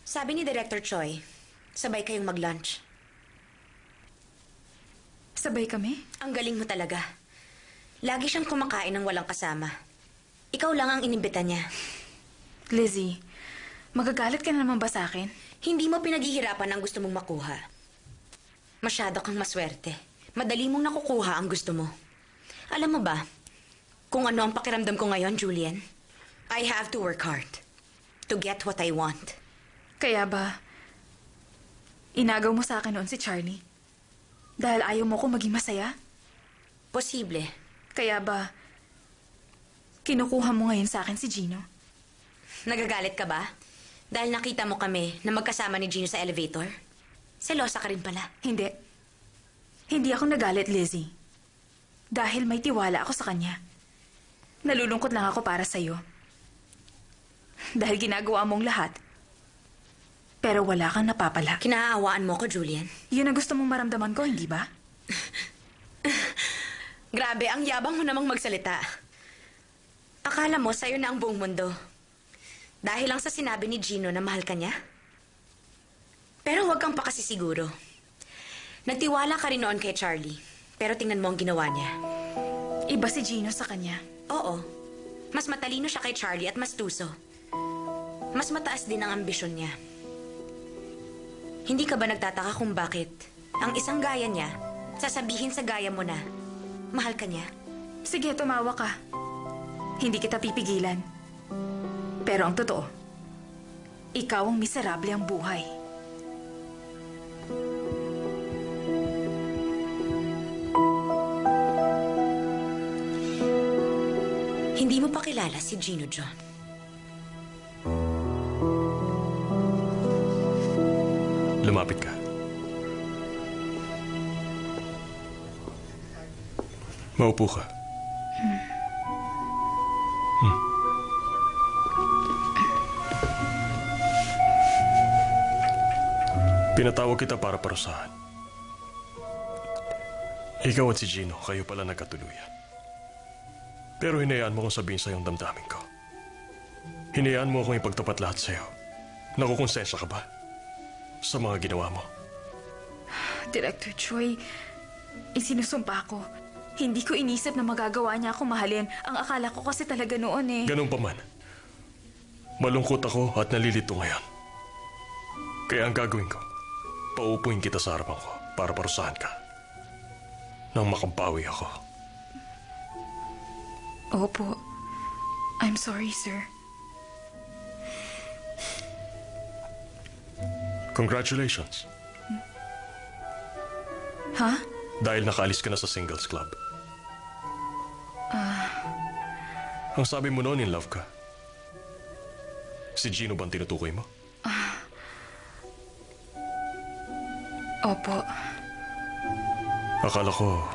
Sabi ni Director Choi, sabay kayong mag-lunch. Sabay kami? Ang galing mo talaga. Lagi siyang kumakain ng walang kasama. Ikaw lang ang inimbita niya. Lizzie, magagalit ka na naman ba sa akin? Hindi mo pinaghihirapan ang gusto mong makuha. Masyado kang maswerte. Madali mong nakukuha ang gusto mo. Alam mo ba, kung ano ang pakiramdam ko ngayon, Julian? I have to work hard to get what I want. Kaya ba, inagaw mo sa akin noon si Charlie? Dahil ayaw mo ko maging masaya? Posible. Kaya ba, kinukuha mo ngayon sa akin si Gino? Nagagalit ka ba? Dahil nakita mo kami na magkasama ni Gino sa elevator? Selosa ka rin pala. Hindi. Hindi ako nagalit, Lizzie. Dahil may tiwala ako sa kanya. Nalulungkot lang ako para sa'yo. Dahil ginagawa mong lahat. Pero wala kang napapala. Kinaawaan mo ko, Julian. Yun ang gusto mong maramdaman ko, hindi ba? Grabe, ang yabang mo namang magsalita. Akala mo sa'yo na ang buong mundo. Dahil lang sa sinabi ni Gino na mahal ka niya? Pero huwag kang pakasisiguro. Nagtiwala ka rin noon kay Charlie. Pero tingnan mo ang ginawa niya. Iba si Gino sa kanya. Oo. Mas matalino siya kay Charlie at mas tuso. Mas mataas din ang ambisyon niya. Hindi ka ba nagtataka kung bakit ang isang gaya niya sasabihin sa gaya mo na mahal ka niya? Sige, tumawa ka. Hindi kita pipigilan. Pero ang totoo, ikaw ang miserable ang buhay. Hindi mo pa kilala si Gino John. Lumapit ka. Maupo ka. Pinatawag kita para parusahan. Ikaw at si Gino, kayo pala nagkatuluyan. Pero hinayaan mo kong sabihin sa'yo ang damdamin ko. Hinayaan mo akong ipagtapat lahat sa'yo. Nakukonsensya ka ba sa mga ginawa mo? Director Choi, isinusumpa ko. Hindi ko inisip na magagawa niya ako mahalin. Ang akala ko kasi talaga noon eh. Ganun pa man. Malungkot ako at nalilito ngayon. Kaya ang gagawin ko, paupuin kita sa harapan ko para parusahan ka. Nang makabawi ako. Opo. I'm sorry, sir. Congratulations. Ha? Dahil nakaalis ka na sa singles club. Ang sabi mo noon, in love ka. Si Gino bang tinutukoy mo? Opo. Akala ko,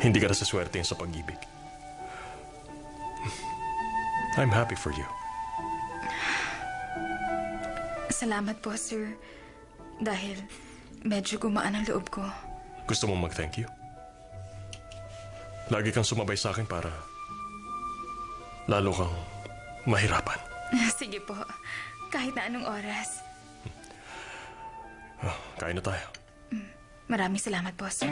hindi ka na saswertein sa pag-ibig. I'm happy for you. Salamat po, sir. Dahil medyo gumaan ang loob ko. Gusto mong mag-thank you? Lagi kang sumabay sa akin para lalo kang mahirapan. Sige po. Kahit na anong oras. Kain na tayo. Maraming salamat po, sir.